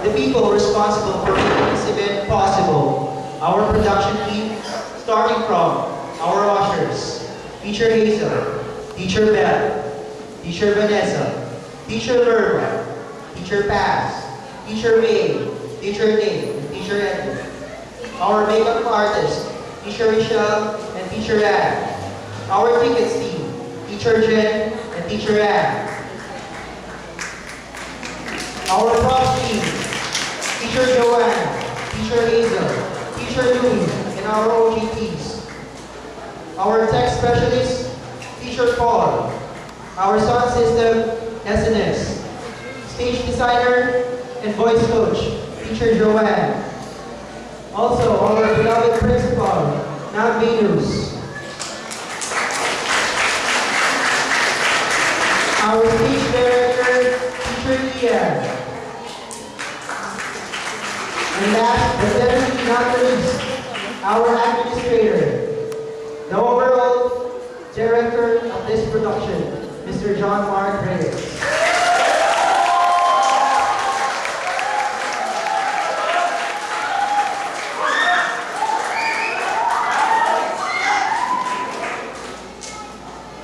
the people responsible for making this event possible. Our production team, starting from our ushers, Teacher Hazel, Teacher Beth, Teacher Vanessa, Teacher Lerma, Teacher Paz, Teacher May, Teacher Nate, and Teacher Edwin. Our makeup artist, Teacher Michelle and Teacher Ann. Our tickets team, Teacher Jen and Teacher Ann. Our props team, Teacher Joanne, Teacher Hazel, Teacher Louie, and our OGTs. Our tech specialist, Teacher Paul. Our sound system, SNS. Stage designer and voice coach, Teacher Joanne. Also, our beloved principal, Nav Venus. Our speech director, Teacher Ian. And last but definitely not the least, our administrator, the overall director of this production, Mr. John Mark Reyes.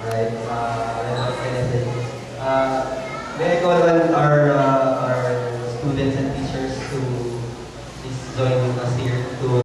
Right, may I call on our students and teachers to please join us here